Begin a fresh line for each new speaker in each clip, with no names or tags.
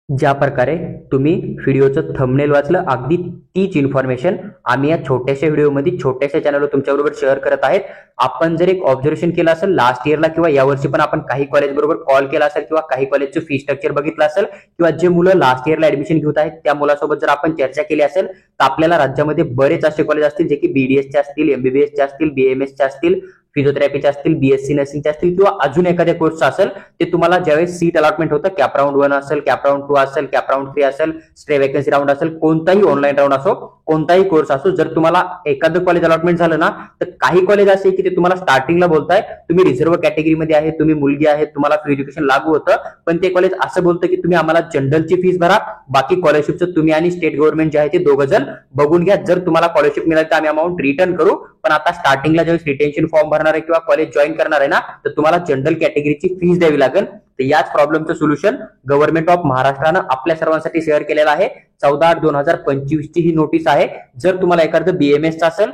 ज्या प्रकारे तुम्ही व्हिडिओचं थंबनेल वाचलं, अगदी तीच इन्फॉर्मेशन आम्ही या छोट्याशा व्हिडिओमध्ये छोट्याशा चॅनलवर तुमच्याबरोबर शेअर करत आहेत. आपण जर एक ऑब्झर्वेशन केलं असेल लास्ट इयरला किंवा यावर्षी पण आपण काही कॉलेज बरोबर कॉल केला असेल किंवा काही कॉलेजचं फी स्ट्रक्चर बघितलं असेल किंवा जे मुलं लास्ट इयरला ऍडमिशन घेत आहेत त्या मुलासोबत जर आपण चर्चा केली असेल तर आपल्याला राज्यामध्ये बरेच असे कॉलेज असतील जे की बीडीएसचे असतील, एमबीबीएसचे असतील, बीएमएसचे असतील, फिजिओथेरपीचे असतील, बीएससी नर्सिंगचे असतील किंवा अजून एखाद्या कोर्सचा असेल, ते तुम्हाला ज्यावेळेस सीट अलॉटमेंट होतं, कॅप राऊंड 1 असेल, कॅप राऊंड 2 असेल, कॅप राऊंड 3 असेल, स्टे वॅकन्सी राऊंड असेल, कोणताही ऑनलाईन राऊंड असो, कोणताही कोर्स असो, जर तुम्हाला एखादं कॉलेज अलॉटमेंट झालं ना, तर काही कॉलेज असे की ते तुम्हाला स्टार्टिंगला बोलताय तुम्ही रिझर्व्ह कॅटेगरीमध्ये आहे, तुम्ही मुलगी आहे, तुम्हाला फ्री एज्युकेशन लागू होतं, पण ते कॉलेज असं बोलतं की तुम्ही आम्हाला जनरलची फीस भरा, बाकी स्कॉलरशिपचं तुम्ही आणि स्टेट गव्हर्नमेंट जे आहे ते दोघं जण बघून घ्या. जर तुम्हाला स्कॉलरशिप मिळाली तर आम्ही अमाऊंट रिटर्न करू, पण आता स्टार्टिंगला ज्यावेळेस रिटेन्शन फॉर्म भरणार आहे किंवा कॉलेज जॉईन करणार आहे ना, तर तुम्हाला जनरल कॅटेगरीची फीस द्यावी लागेल. तर याच प्रॉब्लेमचं सोल्युशन गव्हर्नमेंट ऑफ महाराष्ट्रानं आपल्या सर्वांसाठी शेअर केलेलं आहे. 14/8/2025 ची ही नोटीस आहे. जर तुम्हाला एखादं बीएमएसचं असेल,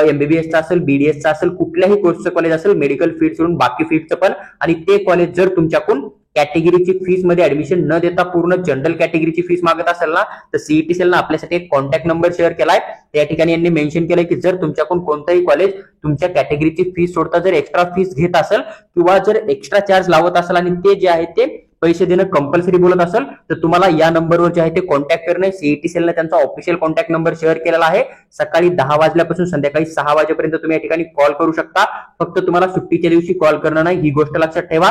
एमबीबीएसचं असेल, बीडीएसचं असेल, कुठल्याही कोर्सचं कॉलेज असेल, मेडिकल फील्ड सोडून बाकी फील्डचं पण, आणि ते कॉलेज जर तुमच्याकडून कॅटेगरीची फीस मध्ये ऍडमिशन न देता पूर्ण जनरल कॅटेगरीची फीस मागत असेल ना, तर सीईटी सेलनं आपल्यासाठी एक कॉन्टॅक्ट नंबर शेअर केलाय. त्या ठिकाणी यांनी मेन्शन केलंय की जर तुमच्याकडून कोणताही कॉलेज तुमच्या कॅटेगरीची फीस सोडता जर एक्स्ट्रा फीस घेत असेल किंवा जर एक्स्ट्रा चार्ज लावत असेल आणि ते जे आहे ते पैसे देणं कंपल्सरी बोलत असेल, तर तुम्हाला या नंबरवर जे आहे ते कॉन्टॅक्ट करणे. सीईटी सेलने त्यांचा ऑफिशियल कॉन्टॅक्ट नंबर शेअर केलेला आहे. सकाळी 10 वाजल्यापासून संध्याकाळी 6 वाजेपर्यंत तुम्ही या ठिकाणी कॉल करू शकता. फक्त तुम्हाला सुट्टीच्या दिवशी कॉल करणं नाही, ही गोष्ट लक्षात ठेवा.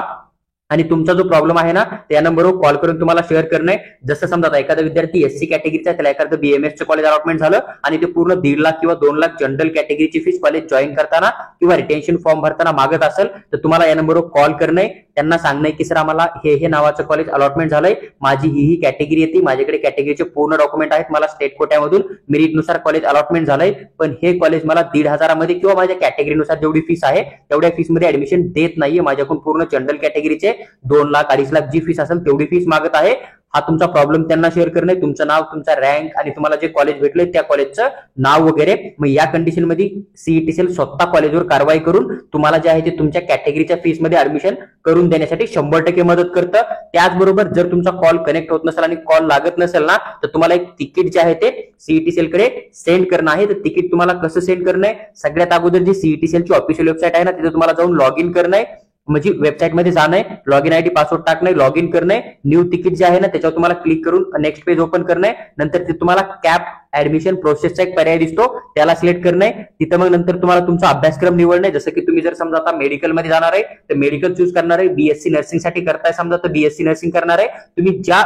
आणि तुमचा जो प्रॉब्लेम आहे ना, त्या नंबरवर कॉल करून तुम्हाला शेअर करणे. जसं समजा एखादा विद्यार्थी एससी कॅटेगरीचा, त्याला एखादं बीएमएसचं कॉलेज अलॉटमेंट झालं आणि ते पूर्ण 1.5 लाख किंवा 2 लाख जनरल कॅटेगरीची फीस कॉलेज जॉईन करताना किंवा रिटेन्शन फॉर्म भरताना मागत असेल, तर तुम्हाला या नंबरवर कॉल करणे, त्यांना सांगणे की सर आम्हाला हे नावाचं कॉलेज अलॉटमेंट झालंय, माझी ही कॅटेगरी येते, माझ्याकडे कॅटेगरीचे पूर्ण डॉक्युमेंट आहेत, मला स्टेट कोट्यामधून मेरिटनुसार कॉलेज अलॉटमेंट झालंय, पण हे कॉलेज मला 1,500 मध्ये किंवा माझ्या कॅटेगरीनुसार जेवढी फीस आहे तेवढ्या फीस मध्ये ऍडमिशन देत नाहीये, माझ्याकडून पूर्ण जनरल कॅटेगरीचे 2 लाख 2.5 लाख जी फीस असेल तेवढी फीस मागत आहे. हा तुमचा प्रॉब्लेम त्यांना शेअर करणे, तुमचं नाव, तुमचा रँक आणि तुम्हाला जे कॉलेज भेटलंय त्या कॉलेजचं नाव वगैरे. मग या कंडिशन मध्ये सीईटी सेल स्वतः कॉलेजवर कारवाई करून तुम्हाला जे आहे ते तुमच्या कॅटेगरीच्या फीस मध्ये ऍडमिशन करून देण्यासाठी 100% मदत करतं. त्याचबरोबर जर तुमचा कॉल कनेक्ट होत नसेल आणि कॉल लागत नसेल ना, तर तुम्हाला एक तिकीट जे आहे ते सीईटी सेलकडे सेंड करणं आहे. तर तिकीट तुम्हाला कसं सेंड करणं आहे, सगळ्यात अगोदर जी सीईटी सेलची ऑफिशियल वेबसाईट आहे ना, तिथे तुम्हाला जाऊन लॉग इन करणं आहे. म्हणजे वेबसाईटमध्ये जाणं, लॉग इन आयडी पासवर्ड टाकणं, लॉग इन करणं, न्यू तिकीट जे आहे ना त्याच्यावर तुम्हाला क्लिक करून नेक्स्ट पेज ओपन करणं. नंतर ते तुम्हाला कॅप ऍडमिशन प्रोसेसचा एक पर्याय दिसतो, त्याला सिलेक्ट करणं. तिथं मग नंतर तुम्हाला तुमचा अभ्यासक्रम निवडणं. जसं की तुम्ही जर समजा आता मेडिकल मध्ये जाणार आहे तर मेडिकल चूज करणार आहे, बीएससी नर्सिंग साठी करताय समजा तर बीएससी नर्सिंग करणार आहे. तुम्ही ज्या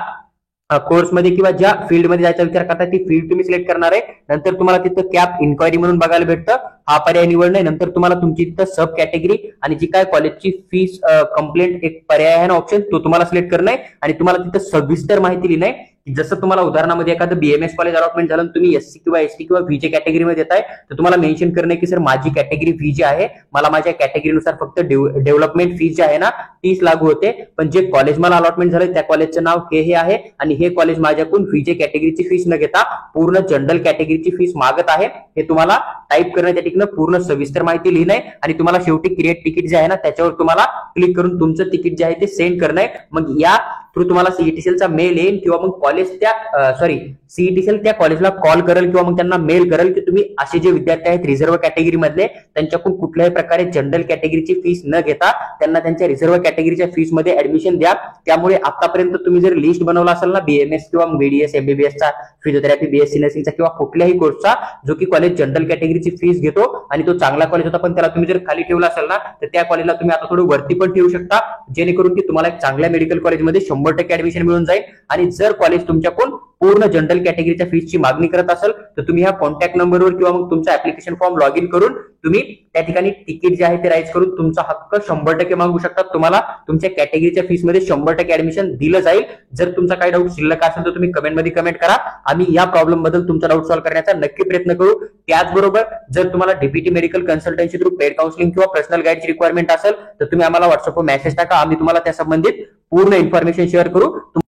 कोर्समध्ये किंवा ज्या फील्डमध्ये जायचा विचार करताय ती फील्ड तुम्ही सिलेक्ट करणार आहे. नंतर तुम्हाला तिथं कॅप इन्क्वायरी म्हणून बघायला भेटतं, हा पर्याय निवडणे. नंतर तुम्हाला तुमची तिथं सब कॅटेगरी आणि जी काय कॉलेजची फीस कंप्लेंट एक पर्याय आहे ना ऑप्शन, तो तुम्हाला सिलेक्ट करणं आणि तुम्हाला तिथं सविस्तर माहिती लिहिणं. जसं तुम्हाला उदाहरणामध्ये एखादं बीएमएस कॉलेज अलॉटमेंट झालं, तुम्ही एससी किंवा एसटी किंवा व्हीजे कॅटेगरीमध्ये येत आहे, तर तुम्हाला मेन्शन करणं की सर माझी कॅटेगरी व्हीजे आहे, मला माझ्या कॅटेगरीनुसार फक्त डेव्हलपमेंट फीस जी आहे ना तीच लागू होते, पण जे कॉलेज मला अलॉटमेंट झालं त्या कॉलेजचं नाव हे आहे आणि हे कॉलेज माझ्याकडून व्हीजे कॅटेगरीची फीस न घेता पूर्ण जनरल कॅटेगरीची फीस मागत आहे. हे तुम्हाला टाईप करणं, त्या ठिकाणी पूर्ण सविस्तर माहिती लिहिणं आणि तुम्हाला शेवटी क्रिएट तिकीट जे आहे ना त्याच्यावर तुम्हाला क्लिक करून तुमचं तिकीट जे आहे ते सेंड करणं. मग या थ्रू तुम्हाला सीईटी सेलचा मेल येईल किंवा मग कॉलेज सीईटी सेल त्या कॉलेजला कॉल करेल किंवा मग त्यांना मेल करेल की तुम्ही असे जे विद्यार्थी आहेत रिझर्व्ह कॅटेगरी मधले, त्यांच्याकडून कुठल्याही प्रकारे जनरल कॅटेगरीची फीस न घेता त्यांना त्यांच्या रिझर्व्ह कॅटेगरीच्या फीस मध्ये ऍडमिशन द्या. त्यामुळे आतापर्यंत तुम्ही जर लिस्ट बनवला असेल ना बीएमएस किंवा बीडीएस, एमबीबीएसचा, फिजिओथेरपी, बीएससी नर्सिंगचा किंवा कुठल्याही कोर्सचा जो की कॉलेज जनरल कॅटेगरीची फीस घेतो आणि तो चांगला कॉलेज होता पण त्याला तुम्ही जर खाली ठेवला असेल ना, तर त्या कॉलेजला तुम्ही आता थोडं वरती पण ठेवू शकता, जेणेकरून की तुम्हाला एक चांगल्या मेडिकल कॉलेजमध्ये 100% ऍडमिशन मिळून जाईल. आणि जर कॉलेज तुमच्याकडून पूर्ण जनरल कॅटेगरीच्या फीसची मागणी करत असेल तर तुम्ही ह्या कॉन्टॅक्ट नंबरवर किंवा मग तुमचा ऍप्लिकेशन फॉर्म लॉग इन करून तुम्ही त्या ठिकाणी तिकीट जे आहे ते राईज करून तुमचा हक्क 100% मागू शकता. तुम्हाला तुमच्या कॅटेगरीच्या फीस मध्ये 100% ऍडमिशन दिलं जाईल. जर तुमचा काही डाऊट शिल्लक असेल तर तुम्ही कमेंटमध्ये कमेंट करा, आम्ही या प्रॉब्लेम बद्दल तुमचा डाऊट सॉल्व्ह करण्याचा नक्की प्रयत्न करू. त्याचबरोबर जर तुम्हाला DPT medical consultancy through paid counselling किंवा पर्सनल गाईडची रिक्वायरमेंट असेल तर तुम्ही आम्हाला व्हॉट्सअपवर मेसेज टाका, आम्ही तुम्हाला त्या संबंधित पूर्ण इन्फॉर्मेशन शेअर करू.